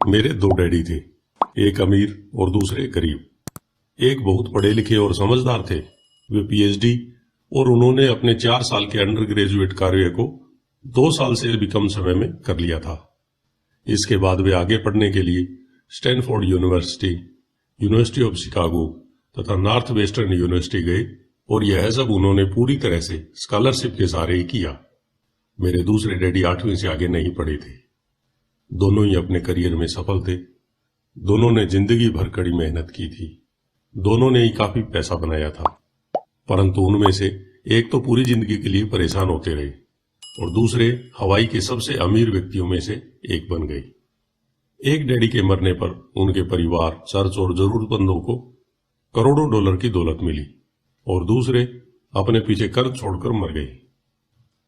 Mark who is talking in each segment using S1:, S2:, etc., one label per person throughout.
S1: मेरे दो डैडी थे, एक अमीर और दूसरे गरीब। एक बहुत पढ़े लिखे और समझदार थे, वे पीएचडी और उन्होंने अपने 4 साल के अंडर ग्रेजुएट कार्य को 2 साल से भी कम समय में कर लिया था। इसके बाद वे आगे पढ़ने के लिए Stanford university, university of Chicago तथा नॉर्थ वेस्टर्न यूनिवर्सिटी गए और यह सब उन्होंने पूरी तरह से स्कॉलरशिप के सहारे ही किया। मेरे दूसरे डैडी 8वीं से आगे नहीं पढ़े थे। दोनों ही अपने करियर में सफल थे। दोनों ने जिंदगी भर कड़ी मेहनत की थी। दोनों ने ही काफी पैसा बनाया था, परंतु उनमें से एक तो पूरी जिंदगी के लिए परेशान होते रहे और दूसरे हवाई के सबसे अमीर व्यक्तियों में से एक बन गए। एक डैडी के मरने पर उनके परिवार, चर्च और जरूरतमंदों को करोड़ों डॉलर की दौलत मिली और दूसरे अपने पीछे कर्ज छोड़कर मर गए।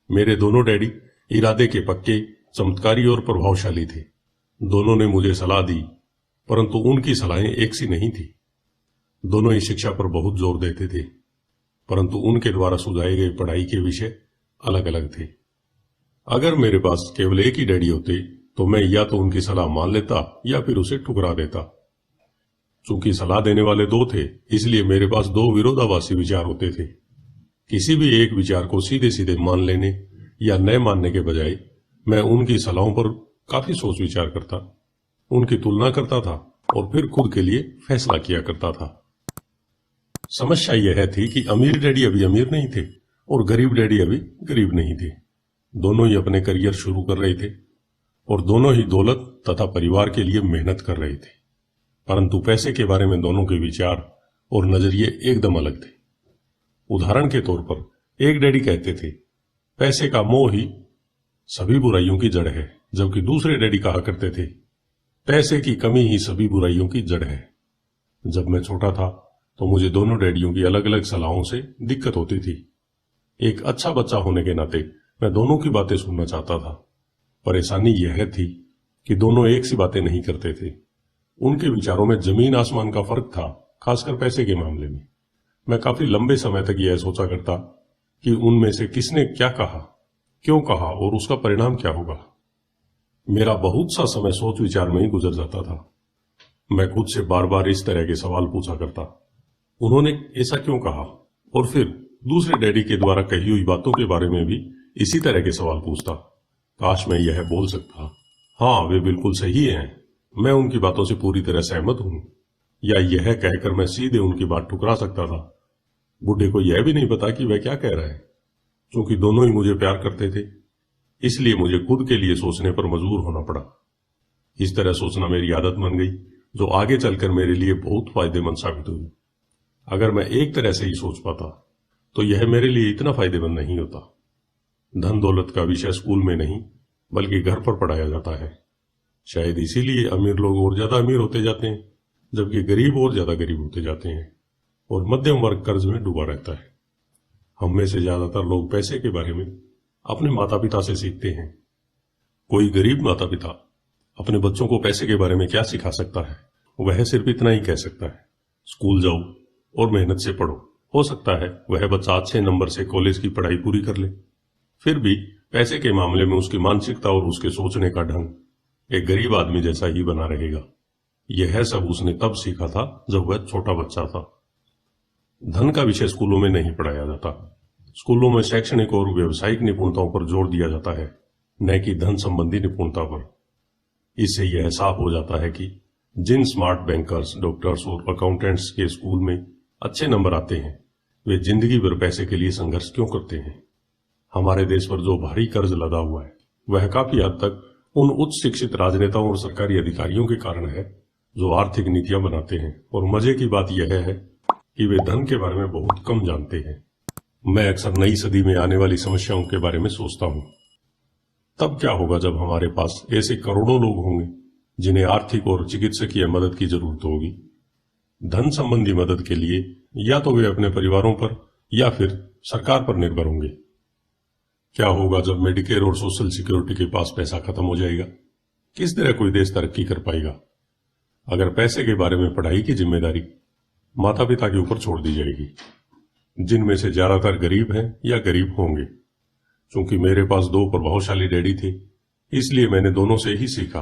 S1: मेरे दोनों डैडी इरादे के पक्के, चमत्कारी और प्रभावशाली थे। दोनों ने मुझे सलाह दी, परंतु उनकी सलाहें एक सी नहीं थी। दोनों ही शिक्षा पर बहुत जोर देते थे, परंतु उनके द्वारा सुझाए गए पढ़ाई के विषय अलग अलग थे। अगर मेरे पास केवल एक ही डैडी होते तो मैं या तो उनकी सलाह मान लेता या फिर उसे ठुकरा देता। चूंकि सलाह देने वाले दो थे, इसलिए मेरे पास दो विरोधाभासी विचार होते थे। किसी भी एक विचार को सीधे सीधे मान लेने या न मानने के बजाय मैं उनकी सलाहों पर काफी सोच विचार करता, उनकी तुलना करता था और फिर खुद के लिए फैसला किया करता था। समस्या यह थी कि अमीर डैडी अभी अमीर नहीं थे और गरीब डैडी अभी गरीब नहीं थे। दोनों ही अपने करियर शुरू कर रहे थे और दोनों ही दौलत तथा परिवार के लिए मेहनत कर रहे थे, परंतु पैसे के बारे में दोनों के विचार और नजरिए एकदम अलग थे। उदाहरण के तौर पर एक डैडी कहते थे, पैसे का मोह ही सभी बुराइयों की जड़ है, जबकि दूसरे डैडी कहा करते थे, पैसे की कमी ही सभी बुराइयों की जड़ है। जब मैं छोटा था तो मुझे दोनों डैडियों की अलग अलग सलाहों से दिक्कत होती थी। एक अच्छा बच्चा होने के नाते मैं दोनों की बातें सुनना चाहता था। परेशानी यह थी कि दोनों एक सी बातें नहीं करते थे। उनके विचारों में जमीन आसमान का फर्क था, खासकर पैसे के मामले में। मैं काफी लंबे समय तक यह सोचा करता कि उनमें से किसने क्या कहा, क्यों कहा और उसका परिणाम क्या होगा। मेरा बहुत सा समय सोच विचार में ही गुजर जाता था। मैं खुद से बार बार इस तरह के सवाल पूछा करता, उन्होंने ऐसा क्यों कहा, और फिर दूसरे डैडी के द्वारा कही हुई बातों के बारे में भी इसी तरह के सवाल पूछता। काश मैं यह बोल सकता, हाँ वे बिल्कुल सही हैं, मैं उनकी बातों से पूरी तरह सहमत हूं, या यह कहकर मैं सीधे उनकी बात ठुकरा सकता था। बुढ़े को यह भी नहीं पता कि वह क्या कह रहा है। क्योंकि दोनों ही मुझे प्यार करते थे, इसलिए मुझे खुद के लिए सोचने पर मजबूर होना पड़ा। इस तरह सोचना मेरी आदत बन गई, जो आगे चलकर मेरे लिए बहुत फायदेमंद साबित हुई। अगर मैं एक तरह से ही सोच पाता तो यह मेरे लिए इतना फायदेमंद नहीं होता। धन दौलत का विषय स्कूल में नहीं बल्कि घर पर पढ़ाया जाता है। शायद इसीलिए अमीर लोग और ज्यादा अमीर होते जाते हैं, जबकि गरीब और ज्यादा गरीब होते जाते हैं और मध्यम वर्ग कर्ज में डूबा रहता है। हम में से ज्यादातर लोग पैसे के बारे में अपने माता पिता से सीखते हैं। कोई गरीब माता पिता अपने बच्चों को पैसे के बारे में क्या सिखा सकता है? वह सिर्फ इतना ही कह सकता है, स्कूल जाओ और मेहनत से पढ़ो। हो सकता है वह बच्चा अच्छे नंबर से कॉलेज की पढ़ाई पूरी कर ले, फिर भी पैसे के मामले में उसकी मानसिकता और उसके सोचने का ढंग एक गरीब आदमी जैसा ही बना रहेगा। यह सब उसने तब सीखा था जब वह छोटा बच्चा था। धन का विषय स्कूलों में नहीं पढ़ाया जाता। स्कूलों में शैक्षणिक और व्यवसायिक निपुणताओं पर जोर दिया जाता है, न कि धन संबंधी निपुणता पर। इससे यह साफ हो जाता है कि जिन स्मार्ट बैंकर्स, डॉक्टर्स और अकाउंटेंट्स के स्कूल में अच्छे नंबर आते हैं, वे जिंदगी भर पैसे के लिए संघर्ष क्यों करते हैं। हमारे देश पर जो भारी कर्ज लदा हुआ है, वह काफी हद तक उन उच्च शिक्षित राजनेताओं और सरकारी अधिकारियों के कारण है जो आर्थिक नीतियां बनाते हैं। और मजे की बात यह है कि वे धन के बारे में बहुत कम जानते हैं। मैं अक्सर नई सदी में आने वाली समस्याओं के बारे में सोचता हूं। तब क्या होगा जब हमारे पास ऐसे करोड़ों लोग होंगे जिन्हें आर्थिक और चिकित्सकीय मदद की जरूरत होगी। धन संबंधी मदद के लिए या तो वे अपने परिवारों पर या फिर सरकार पर निर्भर होंगे। क्या होगा जब मेडिकेयर और सोशल सिक्योरिटी के पास पैसा खत्म हो जाएगा? किस तरह कोई देश तरक्की कर पाएगा? अगर पैसे के बारे में पढ़ाई की जिम्मेदारी माता पिता के ऊपर छोड़ दी जाएगी, जिनमें से ज्यादातर गरीब हैं या गरीब होंगे। क्योंकि मेरे पास दो प्रभावशाली डैडी थे, इसलिए मैंने दोनों से ही सीखा।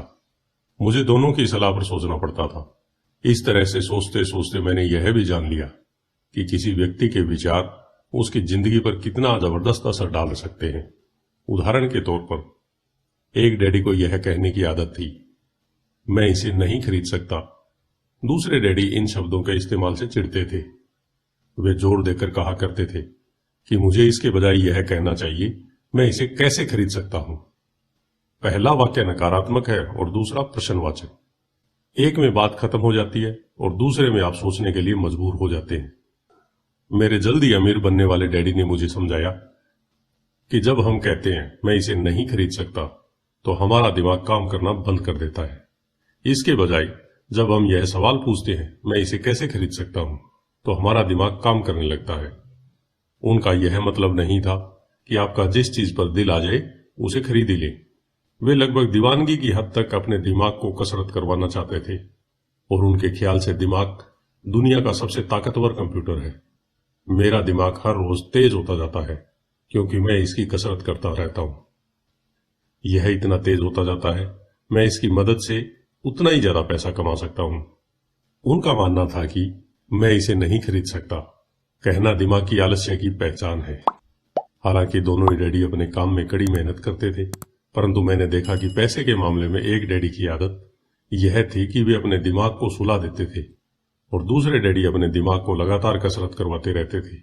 S1: मुझे दोनों की सलाह पर सोचना पड़ता था। इस तरह से सोचते सोचते मैंने यह भी जान लिया कि किसी व्यक्ति के विचार उसकी जिंदगी पर कितना जबरदस्त असर डाल सकते हैं। उदाहरण के तौर पर, एक डैडी को यह कहने की आदत थी, मैं इसे नहीं खरीद सकता। दूसरे डैडी इन शब्दों के इस्तेमाल से चिढ़ते थे। वे जोर देकर कहा करते थे कि मुझे इसके बजाय यह कहना चाहिए, मैं इसे कैसे खरीद सकता हूं। पहला वाक्य नकारात्मक है और दूसरा प्रश्नवाचक। एक में बात खत्म हो जाती है और दूसरे में आप सोचने के लिए मजबूर हो जाते हैं। मेरे जल्दी अमीर बनने वाले डैडी ने मुझे समझाया कि जब हम कहते हैं मैं इसे नहीं खरीद सकता, तो हमारा दिमाग काम करना बंद कर देता है। इसके बजाय जब हम यह सवाल पूछते हैं, मैं इसे कैसे खरीद सकता हूं, तो हमारा दिमाग काम करने लगता है। उनका यह मतलब नहीं था कि आपका जिस चीज पर दिल आ जाए उसे खरीद ही ले। वे लगभग दीवानगी की हद तक अपने दिमाग को कसरत करवाना चाहते थे और उनके ख्याल से दिमाग दुनिया का सबसे ताकतवर कंप्यूटर है। मेरा दिमाग हर रोज तेज होता जाता है क्योंकि मैं इसकी कसरत करता रहता हूं। यह इतना तेज होता जाता है, मैं इसकी मदद से उतना ही ज्यादा पैसा कमा सकता हूं। उनका मानना था कि मैं इसे नहीं खरीद सकता कहना दिमाग की आलस्य की पहचान है। हालांकि दोनों ही डैडी अपने काम में कड़ी मेहनत करते थे, परंतु मैंने देखा कि पैसे के मामले में एक डैडी की आदत यह थी कि वे अपने दिमाग को सुला देते थे और दूसरे डैडी अपने दिमाग को लगातार कसरत करवाते रहते थे।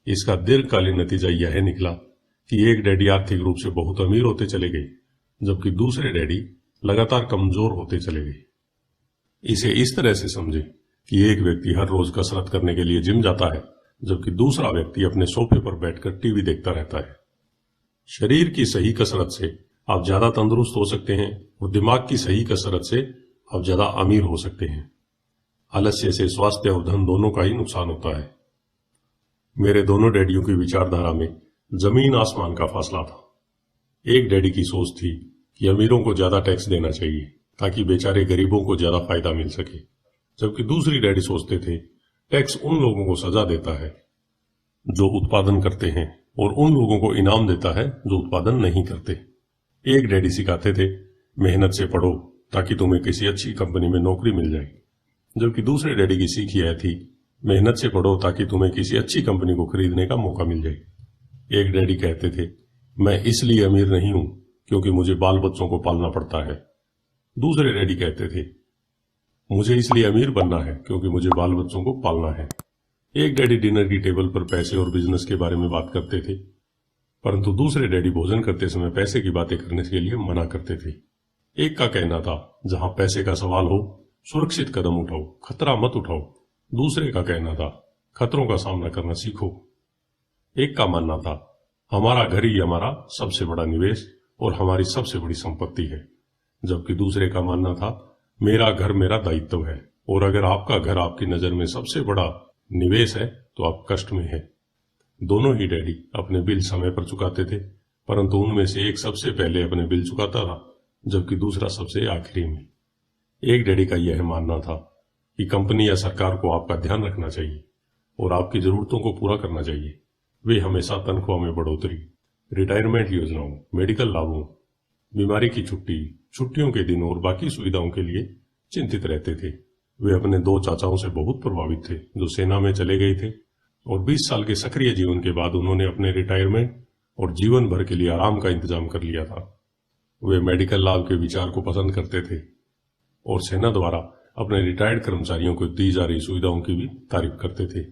S1: इसका दीर्घकालीन नतीजा यह निकला कि एक डैडी आर्थिक रूप से बहुत अमीर होते चले गए, जबकि दूसरे डैडी लगातार कमजोर होते चले गए। इसे इस तरह से समझे कि एक व्यक्ति हर रोज कसरत करने के लिए जिम जाता है, जबकि दूसरा व्यक्ति अपने सोफे पर बैठकर टीवी देखता रहता है। शरीर की सही कसरत से आप ज्यादा तंदुरुस्त हो सकते हैं और दिमाग की सही कसरत से आप ज्यादा अमीर हो सकते हैं। आलस्य से स्वास्थ्य और धन दोनों का ही नुकसान होता है। मेरे दोनों डैडियों की विचारधारा में जमीन आसमान का फासला था। एक डैडी की सोच थी कि अमीरों को ज्यादा टैक्स देना चाहिए ताकि बेचारे गरीबों को ज्यादा फायदा मिल सके, जबकि दूसरी डैडी सोचते थे टैक्स उन लोगों को सजा देता है जो उत्पादन करते हैं और उन लोगों को इनाम देता है जो उत्पादन नहीं करते। एक डैडी सिखाते थे मेहनत से पढ़ो ताकि तुम्हें किसी अच्छी कंपनी में नौकरी मिल जाए, जबकि दूसरे डैडी की सीख यह थी मेहनत से पढ़ो ताकि तुम्हें किसी अच्छी कंपनी को खरीदने का मौका मिल जाए। एक डैडी कहते थे मैं इसलिए अमीर नहीं हूं क्योंकि मुझे बाल बच्चों को पालना पड़ता है। दूसरे डैडी कहते थे मुझे इसलिए अमीर बनना है क्योंकि मुझे बाल बच्चों को पालना है। एक डैडी डिनर की टेबल पर पैसे और बिजनेस के बारे में बात करते थे, परंतु दूसरे डैडी भोजन करते समय पैसे की बातें करने के लिए मना करते थे। एक का कहना था जहां पैसे का सवाल हो सुरक्षित कदम उठाओ, खतरा मत उठाओ। दूसरे का कहना था खतरों का सामना करना सीखो। एक का मानना था हमारा घर ही हमारा सबसे बड़ा निवेश और हमारी सबसे बड़ी संपत्ति है, जबकि दूसरे का मानना था मेरा घर मेरा दायित्व है और अगर आपका घर आपकी नजर में सबसे बड़ा निवेश है तो आप कष्ट में हैं। दोनों ही डैडी अपने बिल समय पर चुकाते थे, परंतु उनमें से एक सबसे पहले अपने बिल चुकाता था जबकि दूसरा सबसे आखिरी में। एक डैडी का यह मानना था कि कंपनी या सरकार को आपका ध्यान रखना चाहिए और आपकी जरूरतों को पूरा करना चाहिए। वे हमेशा तनख्वाह में बढ़ोतरी, रिटायरमेंट योजनाओं, मेडिकल लाभों, बीमारी की छुट्टी, छुट्टियों के दिनों और बाकी सुविधाओं के लिए चिंतित रहते थे। वे अपने दो चाचाओं से बहुत प्रभावित थे जो सेना में चले गए थे और 20 साल के सक्रिय जीवन के बाद उन्होंने अपने रिटायरमेंट और जीवन भर के लिए आराम का इंतजाम कर लिया था। वे मेडिकल लाभ के विचार को पसंद करते थे और सेना द्वारा अपने रिटायर्ड कर्मचारियों को दी जा रही सुविधाओं की भी तारीफ करते थे।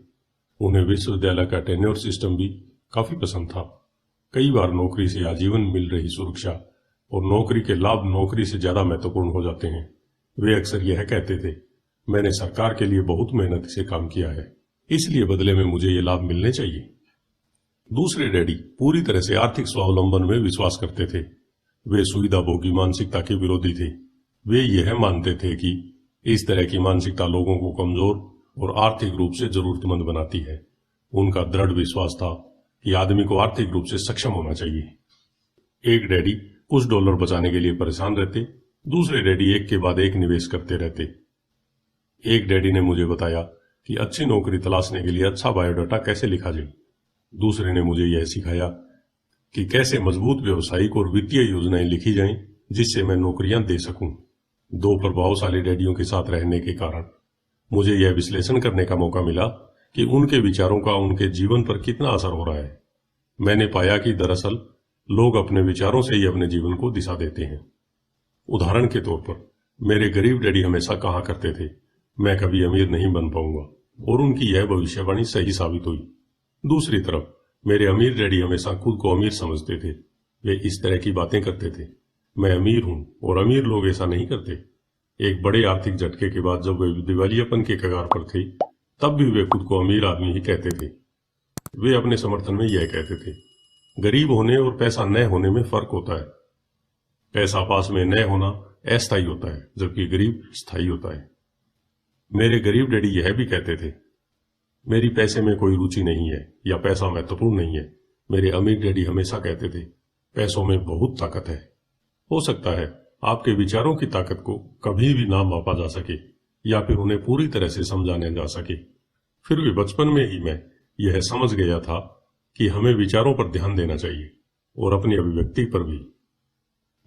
S1: उन्हें विश्वविद्यालय का टेन्योर सिस्टम भी काफी पसंद था। कई बार नौकरी से आजीवन मिल रही सुरक्षा और नौकरी के लाभ नौकरी से ज्यादा महत्वपूर्ण हो जाते हैं। वे अक्सर यह कहते थे मैंने सरकार के लिए बहुत मेहनत से काम किया है, इसलिए बदले में मुझे ये लाभ मिलने चाहिए। दूसरे डैडी पूरी तरह से आर्थिक स्वावलंबन में विश्वास करते थे। वे सुविधा भोगी मानसिकता के विरोधी थे। वे यह मानते थे कि इस तरह की मानसिकता लोगों को कमजोर और आर्थिक रूप से जरूरतमंद बनाती है। उनका दृढ़ विश्वास था कि आदमी को आर्थिक रूप से सक्षम होना चाहिए। एक डैडी कुछ डॉलर बचाने के लिए परेशान रहते, दूसरे डैडी एक के बाद एक निवेश करते रहते। एक डैडी ने मुझे बताया कि अच्छी नौकरी तलाशने के लिए अच्छा बायोडाटा कैसे लिखा जाए। दूसरे ने मुझे यह सिखाया कि कैसे मजबूत व्यावसायिक और वित्तीय योजनाएं लिखी जाएं जिससे मैं नौकरियां दे सकूं। दो प्रभावशाली डैडियों के साथ रहने के कारण मुझे यह विश्लेषण करने का मौका मिला कि उनके विचारों का उनके जीवन पर कितना असर हो रहा है। मैंने पाया कि दरअसल लोग अपने विचारों से ही अपने जीवन को दिशा देते हैं। उदाहरण के तौर पर मेरे गरीब डैडी हमेशा कहा करते थे, मैं कभी अमीर नहीं बन पाऊंगा, और उनकी यह भविष्यवाणी सही साबित हुई। दूसरी तरफ मेरे अमीर डैडी हमेशा खुद को अमीर समझते थे। वे इस तरह की बातें करते थे, मैं अमीर हूं और अमीर लोग ऐसा नहीं करते। एक बड़े आर्थिक झटके के बाद जब वे दिवालियापन के कगार पर थे, तब भी वे खुद को अमीर आदमी ही कहते थे। वे अपने समर्थन में यह कहते थे, गरीब होने और पैसा न होने में फर्क होता है। पैसा पास में न होना अस्थायी होता है, जबकि गरीब स्थायी होता है। मेरे गरीब डैडी यह भी कहते थे, मेरी पैसे में कोई रुचि नहीं है या पैसा महत्वपूर्ण नहीं है। मेरे अमीर डैडी हमेशा कहते थे, पैसों में बहुत ताकत है। हो सकता है आपके विचारों की ताकत को कभी भी ना मापा जा सके या फिर उन्हें पूरी तरह से समझाने जा सके। फिर भी बचपन में ही मैं यह समझ गया था कि हमें विचारों पर ध्यान देना चाहिए और अपनी अभिव्यक्ति पर भी।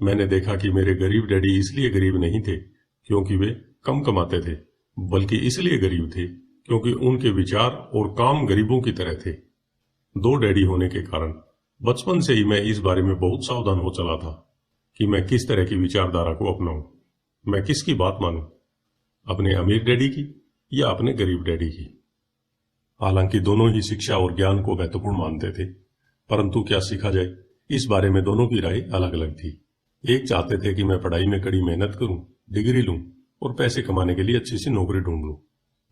S1: मैंने देखा कि मेरे गरीब डैडी इसलिए गरीब नहीं थे क्योंकि वे कम कमाते थे, बल्कि इसलिए गरीब थे क्योंकि उनके विचार और काम गरीबों की तरह थे। दो डैडी होने के कारण बचपन से ही मैं इस बारे में बहुत सावधान हो चला था कि मैं किस तरह की विचारधारा को अपनाऊं। मैं किसकी बात मानूं, अपने अमीर डैडी की या अपने गरीब डैडी की। हालांकि दोनों ही शिक्षा और ज्ञान को महत्वपूर्ण मानते थे, परंतु क्या सीखा जाए, इस बारे में दोनों की राय अलग अलग थी। एक चाहते थे कि मैं पढ़ाई में कड़ी मेहनत करूं, डिग्री लूं और पैसे कमाने के लिए अच्छी सी नौकरी ढूंढ लूं।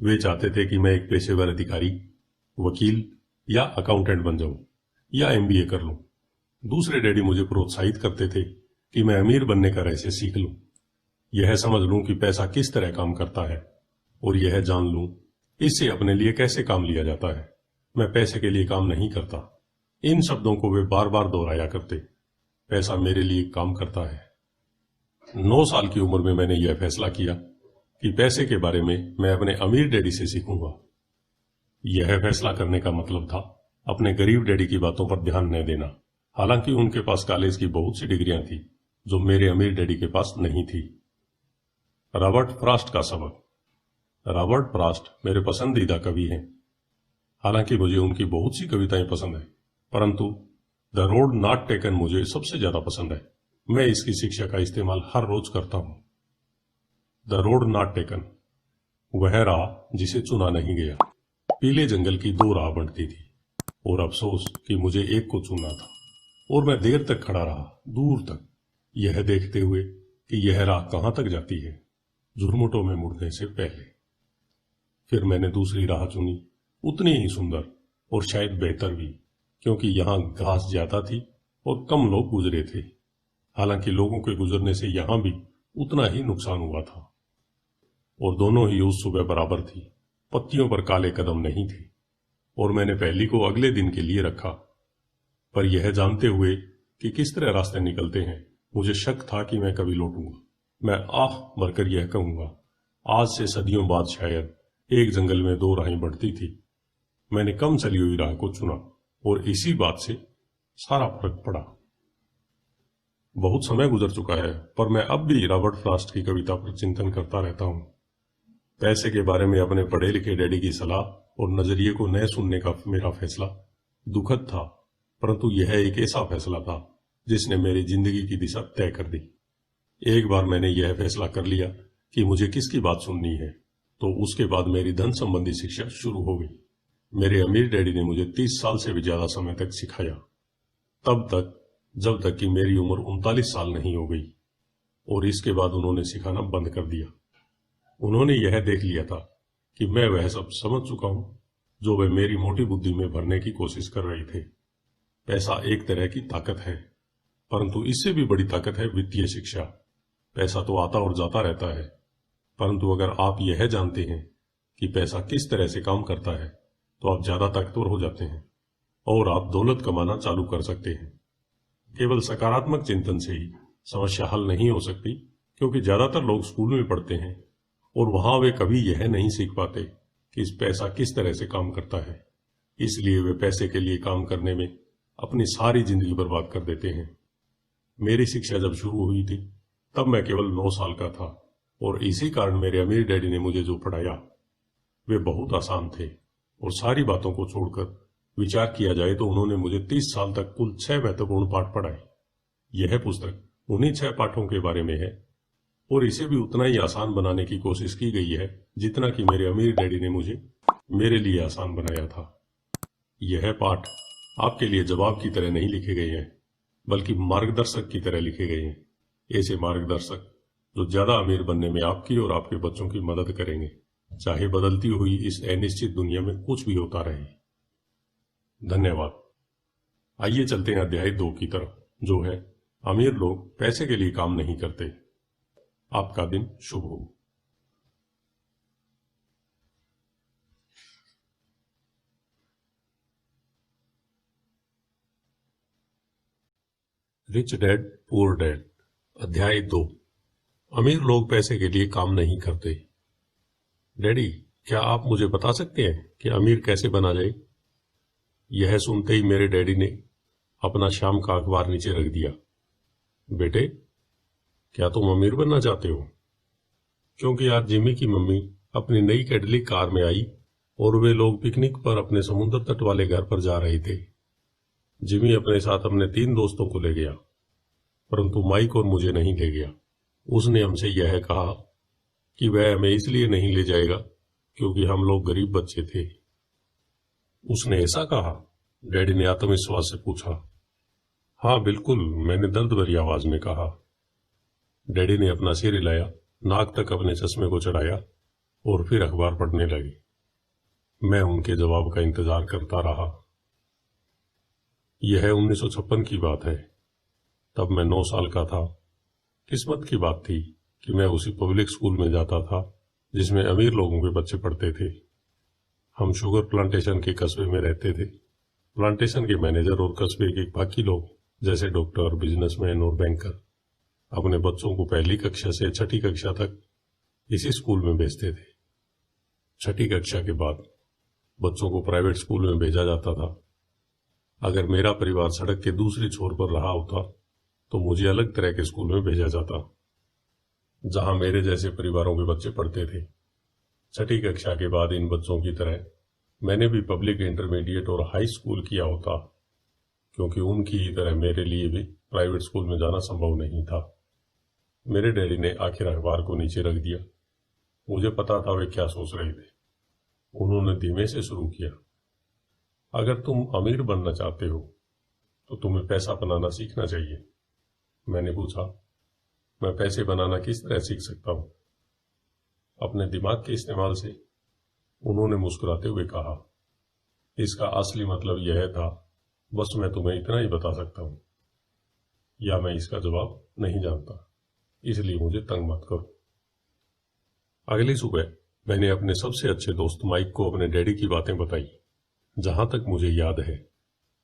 S1: वे चाहते थे कि मैं एक पेशेवर अधिकारी, वकील या अकाउंटेंट बन जाऊं या एमबीए कर लूं। दूसरे डैडी मुझे प्रोत्साहित करते थे कि मैं अमीर बनने का रहस्य सीख लूं, यह समझ लूं कि पैसा किस तरह काम करता है और यह जान लूं इससे अपने लिए कैसे काम लिया जाता है। मैं पैसे के लिए काम नहीं करता। इन शब्दों को वे बार बार दोहराया करते, पैसा मेरे लिए काम करता है। 9 साल की उम्र में मैंने यह फैसला किया कि पैसे के बारे में मैं अपने अमीर डैडी से सीखूंगा। यह फैसला करने का मतलब था अपने गरीब डैडी की बातों पर ध्यान न देना। हालांकि उनके पास कॉलेज की बहुत सी डिग्रियां थी जो मेरे अमीर डैडी के पास नहीं थी। रॉबर्ट फ्रॉस्ट का सबक। रॉबर्ट फ्रॉस्ट मेरे पसंदीदा कवि हैं। हालांकि मुझे उनकी बहुत सी कविताएं पसंद है, परंतु द रोड नॉट टेकन मुझे सबसे ज्यादा पसंद है। मैं इसकी शिक्षा का इस्तेमाल हर रोज करता हूं। द रोड नॉट टेकन, वह राह जिसे चुना नहीं गया। पीले जंगल की 2 राह बनती थी और अफसोस कि मुझे एक को चुना था, और मैं देर तक खड़ा रहा, दूर तक, यह देखते हुए कि यह राह कहां तक जाती है, झुरमुटों में मुड़ने से पहले। फिर मैंने दूसरी राह चुनी, उतनी ही सुंदर और शायद बेहतर भी, क्योंकि यहां घास ज्यादा थी और कम लोग गुजरे थे। हालांकि लोगों के गुजरने से यहां भी उतना ही नुकसान हुआ था, और दोनों ही उस सुबह बराबर थी। पत्तियों पर काले कदम नहीं थे, और मैंने पहली को अगले दिन के लिए रखा। पर यह जानते हुए कि किस तरह रास्ते निकलते हैं, मुझे शक था कि मैं कभी लौटूंगा। मैं आह भरकर यह कहूंगा, आज से सदियों बाद शायद एक जंगल में 2 राहें बढ़ती थी। मैंने कम चली हुई राह को चुना, और इसी बात से सारा फर्क पड़ा। बहुत समय गुजर चुका है, पर मैं अब भी रॉबर्ट फ्रॉस्ट की कविता पर चिंतन करता रहता हूं। पैसे के बारे में अपने पढ़े लिखे डैडी की सलाह और नजरिए को न सुनने का मेरा फैसला दुखद था, परंतु यह एक ऐसा फैसला था जिसने मेरी जिंदगी की दिशा तय कर दी। एक बार मैंने यह फैसला कर लिया कि मुझे किसकी बात सुननी है, तो उसके बाद मेरी धन संबंधी शिक्षा शुरू हो गई। मेरे अमीर डैडी ने मुझे 30 साल से भी ज्यादा समय तक सिखाया, तब तक जब तक कि मेरी उम्र 39 साल नहीं हो गई, और इसके बाद उन्होंने सिखाना बंद कर दिया। उन्होंने यह देख लिया था कि मैं वह सब समझ चुका हूं जो वे मेरी मोटी बुद्धि में भरने की कोशिश कर रहे थे। पैसा एक तरह की ताकत है, परंतु इससे भी बड़ी ताकत है वित्तीय शिक्षा। पैसा तो आता और जाता रहता है, परंतु अगर आप यह जानते हैं कि पैसा किस तरह से काम करता है, तो आप ज्यादा ताकतवर हो जाते हैं और आप दौलत कमाना चालू कर सकते हैं। केवल सकारात्मक चिंतन से ही समस्या हल नहीं हो सकती, क्योंकि ज्यादातर लोग स्कूल में पढ़ते हैं और वहां वे कभी यह नहीं सीख पाते कि इस पैसा किस तरह से काम करता है। इसलिए वे पैसे के लिए काम करने में अपनी सारी जिंदगी बर्बाद कर देते हैं। मेरी शिक्षा जब शुरू हुई थी, तब मैं केवल 9 साल का था, और इसी कारण मेरे अमीर डैडी ने मुझे जो पढ़ाया वे बहुत आसान थे और सारी बातों को छोड़कर विचार किया जाए तो उन्होंने मुझे 30 साल तक कुल 6 महत्वपूर्ण पाठ पढ़ाए। यह पुस्तक उन्हीं 6 पाठों के बारे में है और इसे भी उतना ही आसान बनाने की कोशिश की गई है जितना कि मेरे अमीर डैडी ने मुझे मेरे लिए आसान बनाया था। यह पाठ आपके लिए जवाब की तरह नहीं लिखे गए हैं बल्कि मार्गदर्शक की तरह लिखे गए हैं, ऐसे मार्गदर्शक जो ज्यादा अमीर बनने में आपकी और आपके बच्चों की मदद करेंगे, चाहे बदलती हुई इस अनिश्चित दुनिया में कुछ भी होता रहे। धन्यवाद। आइए चलते हैं अध्याय 2 की तरफ, जो है अमीर लोग पैसे के लिए काम नहीं करते। आपका दिन शुभ हो। रिच डैड पुअर डैड, अध्याय 2। अमीर लोग पैसे के लिए काम नहीं करते। डैडी, क्या आप मुझे बता सकते हैं कि अमीर कैसे बना जाए? यह सुनते ही मेरे डैडी ने अपना शाम का अखबार नीचे रख दिया। बेटे, क्या तुम अमीर बनना चाहते हो? क्योंकि आज जिमी की मम्मी अपनी नई कैडिलैक कार में आई और वे लोग पिकनिक पर अपने समुद्र तट वाले घर पर जा रहे थे। जिमी अपने साथ अपने 3 दोस्तों को ले गया, परंतु माइक और मुझे नहीं ले गया। उसने हमसे यह कहा कि वह हमें इसलिए नहीं ले जाएगा क्योंकि हम लोग गरीब बच्चे थे। उसने ऐसा कहा? डैडी ने आत्मविश्वास से पूछा। हाँ बिल्कुल, मैंने दर्द भरी आवाज में कहा। डैडी ने अपना सिर हिलाया, नाक तक अपने चश्मे को चढ़ाया और फिर अखबार पढ़ने लगे। मैं उनके जवाब का इंतजार करता रहा। यह 1956 की बात है। तब मैं 9 साल का था। किस्मत की बात थी कि मैं उसी पब्लिक स्कूल में जाता था जिसमें अमीर लोगों के बच्चे पढ़ते थे। हम शुगर प्लांटेशन के कस्बे में रहते थे। प्लांटेशन के मैनेजर और कस्बे के बाकी लोग जैसे डॉक्टर, बिजनेसमैन और बैंकर अपने बच्चों को 1ली कक्षा से 6ठी कक्षा तक इसी स्कूल में भेजते थे। 6ठी कक्षा के बाद बच्चों को प्राइवेट स्कूल में भेजा जाता था। अगर मेरा परिवार सड़क के दूसरे छोर पर रहा होता तो मुझे अलग तरह के स्कूल में भेजा जाता जहां मेरे जैसे परिवारों के बच्चे पढ़ते थे। 6ठी कक्षा के बाद इन बच्चों की तरह मैंने भी पब्लिक इंटरमीडिएट और हाई स्कूल किया होता, क्योंकि उनकी ही तरह मेरे लिए भी प्राइवेट स्कूल में जाना संभव नहीं था। मेरे डैडी ने आखिर अखबार को नीचे रख दिया। मुझे पता था वे क्या सोच रहे थे। उन्होंने धीमे से शुरू किया। अगर तुम अमीर बनना चाहते हो तो तुम्हें पैसा बनाना सीखना चाहिए। मैंने पूछा, मैं पैसे बनाना किस तरह सीख सकता हूं? अपने दिमाग के इस्तेमाल से, उन्होंने मुस्कुराते हुए कहा। इसका असली मतलब यह था, बस मैं तुम्हें इतना ही बता सकता हूं, या मैं इसका जवाब नहीं जानता, इसलिए मुझे तंग मत करो। अगली सुबह मैंने अपने सबसे अच्छे दोस्त माइक को अपने डैडी की बातें बताई। जहां तक मुझे याद है,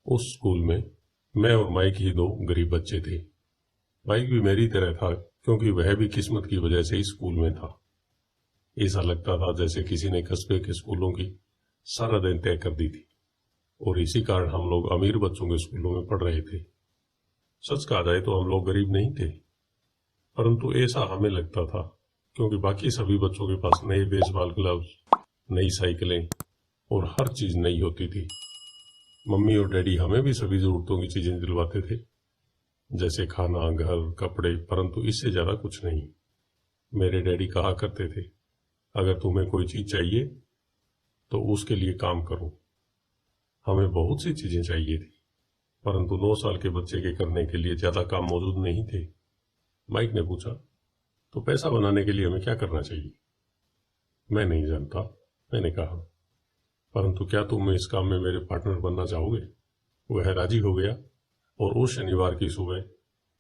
S1: उस स्कूल में मैं और माइक ही 2 गरीब बच्चे थे। माइक भी मेरी तरह था, क्योंकि वह भी किस्मत की वजह से इस स्कूल में था। ऐसा लगता था जैसे किसी ने कस्बे के स्कूलों की सारा दिन तय कर दी थी और इसी कारण हम लोग अमीर बच्चों के स्कूलों में पढ़ रहे थे। सच कहा जाए तो हम लोग गरीब नहीं थे, परंतु ऐसा हमें लगता था क्योंकि बाकी सभी बच्चों के पास नए बेसबॉल ग्लव्स, नई साइकिलें और हर चीज नई होती थी। मम्मी और डैडी हमें भी सभी जरूरतों की चीजें दिलवाते थे, जैसे खाना, घर, कपड़े, परंतु इससे ज्यादा कुछ नहीं। मेरे डैडी कहा करते थे, अगर तुम्हें कोई चीज चाहिए तो उसके लिए काम करो। हमें बहुत सी चीजें चाहिए थी, परंतु 9 साल के बच्चे के करने के लिए ज्यादा काम मौजूद नहीं थे। माइक ने पूछा, तो पैसा बनाने के लिए हमें क्या करना चाहिए? मैं नहीं जानता, मैंने कहा, परंतु क्या तुम इस काम में मेरे पार्टनर बनना चाहोगे? वह राजी हो गया और उस शनिवार की सुबह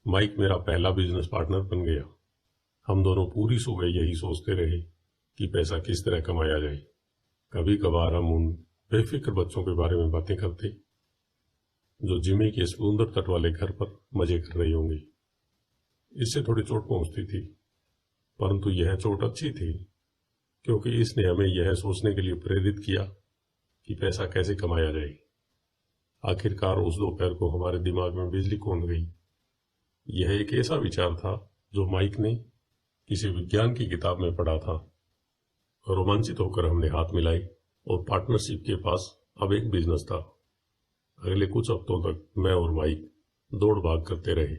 S1: माइक मेरा पहला बिजनेस पार्टनर बन गया। हम दोनों पूरी सुबह यही सोचते रहे कि पैसा किस तरह कमाया जाए। कभी कभार हम उन बेफिक्र बच्चों के बारे में बातें करते जो जिमी के समुद्र तट वाले घर पर मजे कर रहे होंगे। इससे थोड़ी चोट पहुंचती थी, परंतु यह चोट अच्छी थी क्योंकि इसने हमें यह सोचने के लिए प्रेरित किया कि पैसा कैसे कमाया जाए। आखिरकार उस दोपहर को हमारे दिमाग में बिजली कौंध गई। यह एक ऐसा विचार था जो माइक ने किसी विज्ञान की किताब में पढ़ा था। रोमांचित होकर हमने हाथ मिलाई और पार्टनरशिप के पास अब एक बिजनेस था। अगले कुछ हफ्तों तक मैं और माइक दौड़ भाग करते रहे।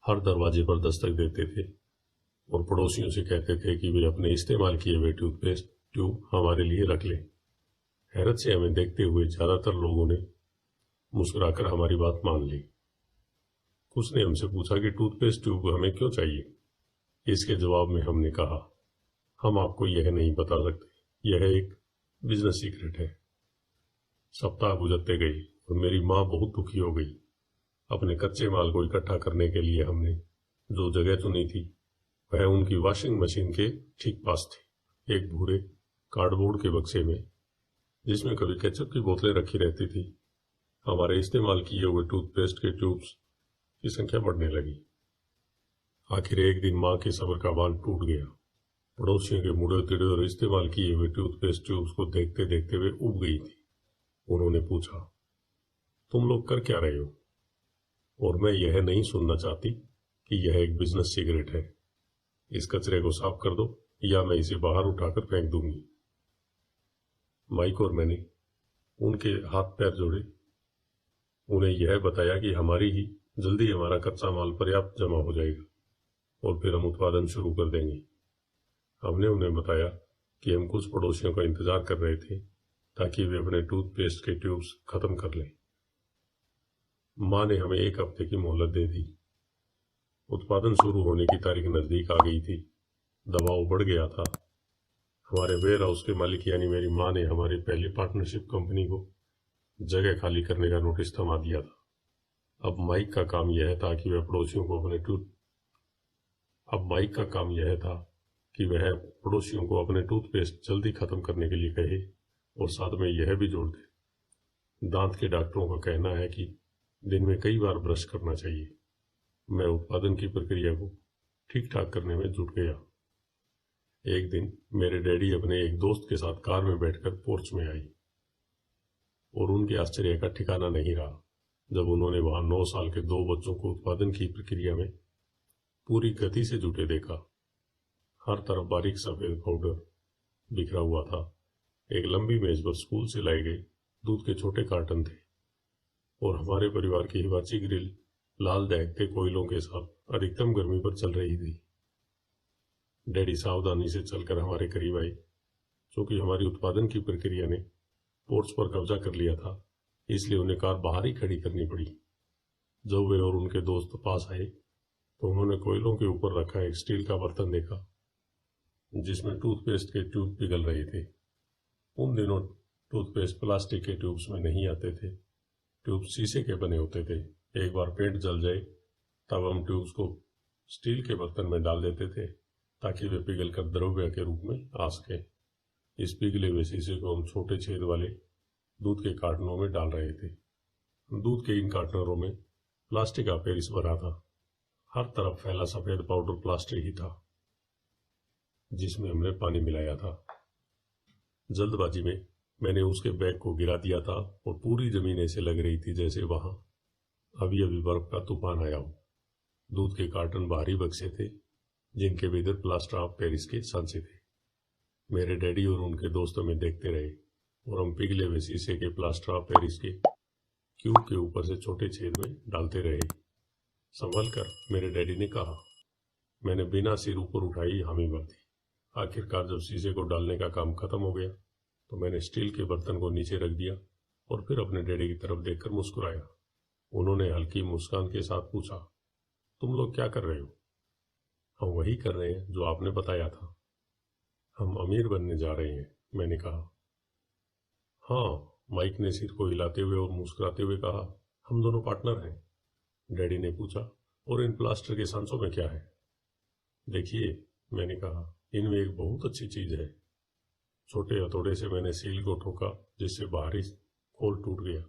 S1: हर दरवाजे पर दस्तक देते थे और पड़ोसियों से कहते थे कि वे अपने इस्तेमाल किए हुए टूथपेस्ट ट्यूब हमारे लिए रख लें। हैरत से हमें देखते हुए ज्यादातर लोगों ने मुस्कुराकर हमारी बात मान ली। कुछ ने हमसे पूछा कि टूथपेस्ट ट्यूब हमें क्यों चाहिए। इसके जवाब में हमने कहा, हम आपको यह नहीं बता सकते, यह एक बिजनेस सीक्रेट है। सप्ताह गुजरते गए और मेरी माँ बहुत दुखी हो गई। अपने कच्चे माल को इकट्ठा करने के लिए हमने जो जगह चुनी थी वह उनकी वॉशिंग मशीन के ठीक पास थी, एक भूरे कार्डबोर्ड के बक्से में जिसमें कभी केचप की बोतलें रखी रहती थी। हमारे इस्तेमाल किए हुए टूथपेस्ट के ट्यूब्स की संख्या बढ़ने लगी। आखिर एक दिन माँ के सब्र का बांध टूट गया। पड़ोसियों के मुड़े तिड़े और इस्तेमाल किए हुए टूथपेस्ट ट्यूब्स को देखते देखते वे उब गई थी। उन्होंने पूछा, तुम लोग कर क्या रहे हो? और मैं यह नहीं सुनना चाहती कि यह एक बिजनेस सीक्रेट है। इस कचरे को साफ कर दो या मैं इसे बाहर उठाकर फेंक दूंगी। माइक और मैंने उनके हाथ पैर जोड़े, उन्हें यह बताया कि जल्दी हमारा कच्चा माल पर्याप्त जमा हो जाएगा और फिर हम उत्पादन शुरू कर देंगे। हमने उन्हें बताया कि हम कुछ पड़ोसियों का इंतजार कर रहे थे ताकि वे अपने टूथपेस्ट के ट्यूब्स खत्म कर लें। माँ ने हमें एक हफ्ते की मोहलत दे दी। उत्पादन शुरू होने की तारीख नजदीक आ गई थी। दबाव बढ़ गया था। हमारे वेयर हाउस के मालिक यानी मेरी माँ ने हमारी पहली पार्टनरशिप कंपनी को जगह खाली करने का नोटिस थमा दिया था। अब माइक का काम यह था कि वह पड़ोसियों को अपने टूथपेस्ट जल्दी खत्म करने के लिए कहे और साथ में यह भी जोड़ दे, दांत के डॉक्टरों का कहना है कि दिन में कई बार ब्रश करना चाहिए। मैं उत्पादन की प्रक्रिया को ठीक ठाक करने में जुट गया। एक दिन मेरे डैडी अपने एक दोस्त के साथ कार में बैठकर पोर्च में आई और उनके आश्चर्य का ठिकाना नहीं रहा जब उन्होंने वहां 9 साल के 2 बच्चों को उत्पादन की प्रक्रिया में पूरी गति से जुटे देखा। हर तरफ बारीक सफेद पाउडर बिखरा हुआ था। एक लंबी मेज पर स्कूल से लाए गए दूध के छोटे कार्टन थे और हमारे परिवार की हिवाची ग्रिल लाल दहकते कोयलों के साथ अधिकतम गर्मी पर चल रही थी। डैडी सावधानी से चलकर हमारे करीब आए। क्योंकि हमारी उत्पादन की प्रक्रिया ने पोर्च पर कब्जा कर लिया था, इसलिए उन्हें कार बाहर ही खड़ी करनी पड़ी। जब वे और उनके दोस्त पास आए तो उन्होंने कोयलों के ऊपर रखा एक स्टील का बर्तन देखा जिसमें टूथपेस्ट के ट्यूब पिघल रहे थे। उन दिनों टूथपेस्ट प्लास्टिक के ट्यूब्स में नहीं आते थे। ट्यूब शीशे के बने होते थे। एक बार पेंट जल जाए तब हम ट्यूब्स को स्टील के बर्तन में डाल देते थे ताकि वे पिघलकर द्रव्य के रूप में आ सके। इस पिघले हुए शीशे को हम छोटे छेद वाले दूध के कार्टनों में डाल रहे थे। दूध के इन कार्टनरों में प्लास्टिक का पेरिस भरा था। हर तरफ फैला सफेद पाउडर प्लास्टिक ही था जिसमें हमने पानी मिलाया था। जल्दबाजी में मैंने उसके बैग को गिरा दिया था और पूरी जमीन ऐसे लग रही थी जैसे वहां अभी अभी बर्फ का तूफान आया हो। दूध के कार्टन भारी बक्से थे जिनके भीतर प्लास्टर ऑफ पेरिस के सांचे थे। मेरे डैडी और उनके दोस्त हमें देखते रहे और हम पिघले हुए शीशे के प्लास्टर ऑफ पेरिस के क्यूब के ऊपर से छोटे छेद में डालते रहे। संभल कर, मेरे डैडी ने कहा। मैंने बिना सिर ऊपर उठाई हामी भर दी। आखिरकार जब शीशे को डालने का काम खत्म हो गया तो मैंने स्टील के बर्तन को नीचे रख दिया और फिर अपने डैडी की तरफ देखकर मुस्कुराया। उन्होंने हल्की मुस्कान के साथ पूछा, तुम लोग क्या कर रहे हो? हम वही कर रहे हैं जो आपने बताया था। हम अमीर बनने जा रहे हैं, मैंने कहा। हाँ, माइक ने सिर को हिलाते हुए और मुस्कुराते हुए कहा। हम दोनों पार्टनर हैं। डैडी ने पूछा, और इन प्लास्टर के सांचों में क्या है? देखिए, मैंने कहा, इनमें एक बहुत अच्छी चीज है। छोटे हथौड़े से मैंने सील को ठोका जिससे बाहरी खोल टूट गया।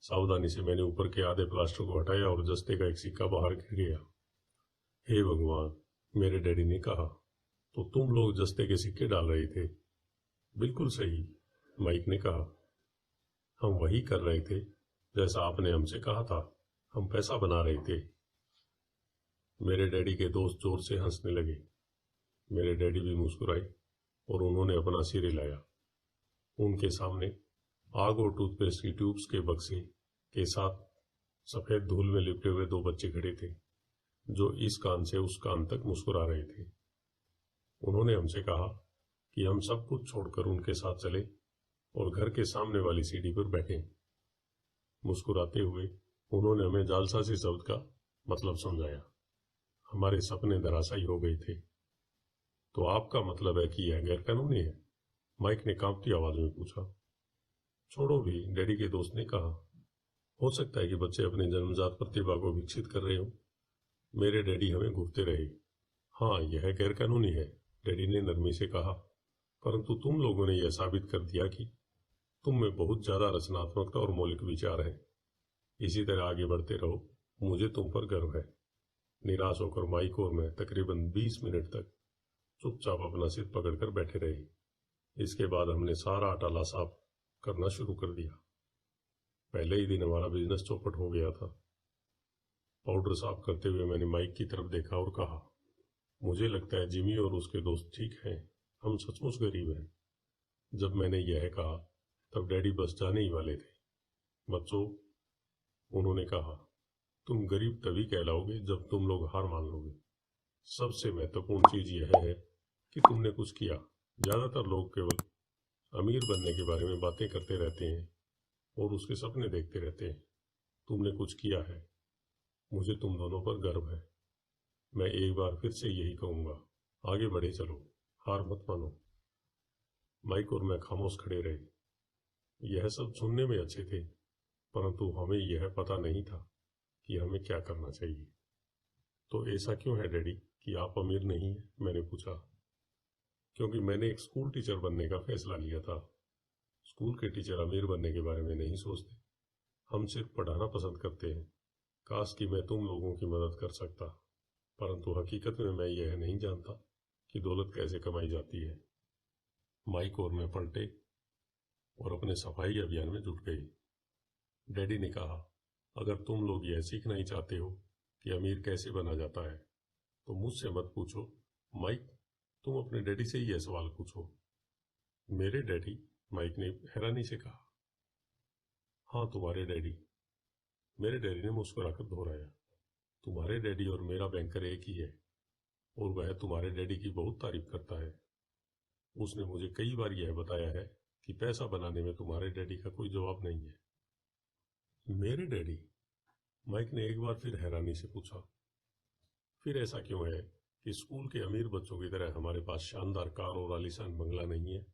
S1: सावधानी से मैंने ऊपर के आधे प्लास्टर को हटाया और जस्ते का एक सिक्का बाहर गिर गया। हे भगवान, मेरे डैडी ने कहा, तो तुम लोग जस्ते के सिक्के डाल रहे थे? बिल्कुल सही, माइक ने कहा। हम वही कर रहे थे जैसा आपने हमसे कहा था। हम पैसा बना रहे थे। मेरे डैडी के दोस्त जोर से हंसने लगे। मेरे डैडी भी मुस्कुराए और उन्होंने अपना सिर हिलाया। उनके सामने आग और टूथपेस्ट की ट्यूब्स के बक्से के साथ सफेद धूल में लिपटे हुए दो बच्चे खड़े थे, जो इस कान से उस कान तक मुस्कुरा रहे थे। उन्होंने हमसे कहा कि हम सब कुछ छोड़कर उनके साथ चले और घर के सामने वाली सीढ़ी पर बैठे। मुस्कुराते हुए उन्होंने हमें जालसाजी शब्द का मतलब समझाया। हमारे सपने धराशायी हो गए थे। तो आपका मतलब है कि यह गैरकानूनी है? माइक ने कांपती आवाज में पूछा। छोड़ो भी, डैडी के दोस्त ने कहा। हो सकता है कि बच्चे अपनी जन्मजात प्रतिभा को विकसित कर रहे हो। मेरे डैडी हमें घूरते रहे। हाँ, यह गैरकानूनी है, डैडी ने नरमी से कहा, परंतु तुम लोगों ने यह साबित कर दिया कि तुम में बहुत ज्यादा रचनात्मकता और मौलिक विचार है। इसी तरह आगे बढ़ते रहो, मुझे तुम पर गर्व है। निराश होकर माइक और मैं तकरीबन 20 मिनट तक चुपचाप अपना सिर पकड़कर बैठे रहे। इसके बाद हमने सारा अटाला साफ करना शुरू कर दिया। पहले ही दिन हमारा बिजनेस चौपट हो गया था। पाउडर साफ करते हुए मैंने माइक की तरफ देखा और कहा, मुझे लगता है जिमी और उसके दोस्त ठीक हैं। हम सचमुच गरीब हैं। जब मैंने यह कहा तब डैडी बस जाने ही वाले थे। बच्चों, उन्होंने कहा, तुम गरीब तभी कहलाओगे जब तुम लोग हार मान लोगे। सबसे महत्वपूर्ण चीज यह है कि तुमने कुछ किया। ज्यादातर लोग केवल अमीर बनने के बारे में बातें करते रहते हैं और उसके सपने देखते रहते हैं। तुमने कुछ किया है। मुझे तुम दोनों पर गर्व है। मैं एक बार फिर से यही कहूंगा, आगे बढ़े चलो, हार मत मानो। माइक और मैं खामोश खड़े रहे। यह सब सुनने में अच्छे थे, परंतु हमें यह पता नहीं था कि हमें क्या करना चाहिए। तो ऐसा क्यों है डैडी कि आप अमीर नहीं हैं? मैंने पूछा। क्योंकि मैंने एक स्कूल टीचर बनने का फैसला लिया था। स्कूल के टीचर अमीर बनने के बारे में नहीं सोचते। हम सिर्फ पढ़ाना पसंद करते हैं। काश कि मैं तुम लोगों की मदद कर सकता, परंतु हकीकत में मैं यह नहीं जानता कि दौलत कैसे कमाई जाती है। माइक और मैं पलटे और अपने सफाई अभियान में जुट गए। डैडी ने कहा, अगर तुम लोग यह सीखना ही चाहते हो कि अमीर कैसे बना जाता है तो मुझसे मत पूछो। माइक, तुम अपने डैडी से ही यह सवाल पूछो। मेरे डैडी? माइक ने हैरानी से कहा। हाँ, तुम्हारे डैडी, मेरे डैडी ने मुस्कुराकर दोहराया। तुम्हारे डैडी और मेरा बैंकर एक ही है और वह तुम्हारे डैडी की बहुत तारीफ करता है। उसने मुझे कई बार यह बताया है कि पैसा बनाने में तुम्हारे डैडी का कोई जवाब नहीं है। मेरे डैडी? माइक ने एक बार फिर हैरानी से पूछा। फिर ऐसा क्यों है कि स्कूल के अमीर बच्चों की तरह हमारे पास शानदार कार और आलीशान बंगला नहीं है?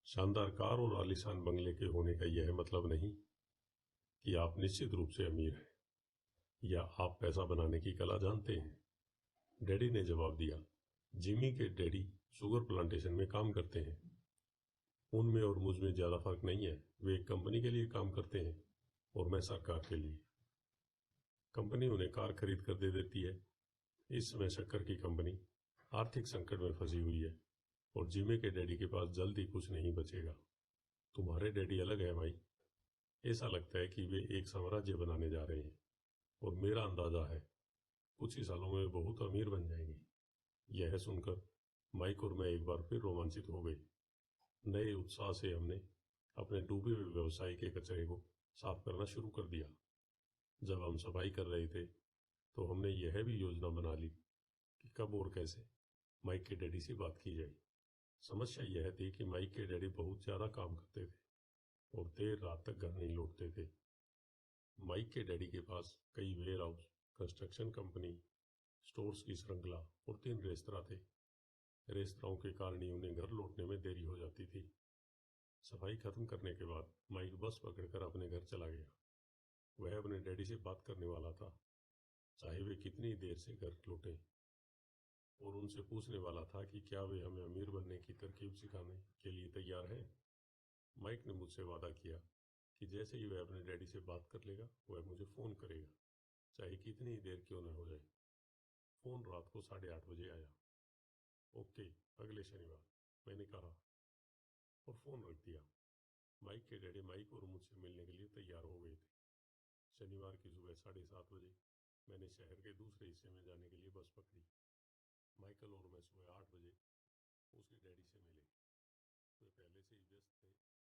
S1: शानदार कार और आलीशान बंगले के होने का यह मतलब नहीं कि आप निश्चित रूप से अमीर हैं या आप पैसा बनाने की कला जानते हैं। डैडी ने जवाब दिया, जिमी के डैडी शुगर प्लांटेशन में काम करते हैं। उनमें और मुझ में ज्यादा फर्क नहीं है। वे एक कंपनी के लिए काम करते हैं और मैं सरकार के लिए। कंपनी उन्हें कार खरीद कर दे देती है। इस समय शक्कर की कंपनी आर्थिक संकट में फंसी हुई है और जिमी के डैडी के पास जल्द ही कुछ नहीं बचेगा। तुम्हारे डैडी अलग है भाई। ऐसा लगता है कि वे एक साम्राज्य बनाने जा रहे हैं और मेरा अंदाजा है कुछ ही सालों में वे बहुत अमीर बन जाएंगे। यह सुनकर माइक और मैं एक बार फिर रोमांचित हो गए। नए उत्साह से हमने अपने डूबे हुए व्यवसाय के कचरे को साफ करना शुरू कर दिया। जब हम सफाई कर रहे थे तो हमने यह भी योजना बना ली कि कब और कैसे माइक के डैडी से बात की जाए। समस्या यह थी कि माइक के डैडी बहुत ज्यादा काम करते थे और देर रात तक घर नहीं लौटते थे। माइक के डैडी के पास कई warehouse, construction company, stores की श्रृंखला और 3 रेस्तरां थे। रेस्तराओं के कारण ही उन्हें घर लौटने में देरी हो जाती थी। सफाई खत्म करने के बाद माइक बस पकड़कर अपने घर चला गया। वह अपने डैडी से बात करने वाला था, चाहे वे कितनी देर से घर लौटे, और उनसे पूछने वाला था कि क्या वे हमें अमीर बनने की तरकीब सिखाने के लिए तैयार हैं। माइक ने मुझसे वादा किया कि जैसे ही वह अपने डैडी से बात कर लेगा वह मुझे फ़ोन करेगा, चाहे कितनी देर क्यों न हो जाए। फ़ोन रात को 8:30 बजे आया। ओके, अगले शनिवार, मैंने कहा और फ़ोन रख दिया। माइक के डैडी माइक और मुझसे मिलने के लिए तैयार हो गए थे। शनिवार की सुबह 7:30 बजे मैंने शहर के दूसरे हिस्से में जाने के लिए बस पकड़ी। माइक माइकल और मैं सुबह 8 बजे उसके डैडी से मिले। वे पहले से ही व्यस्त थे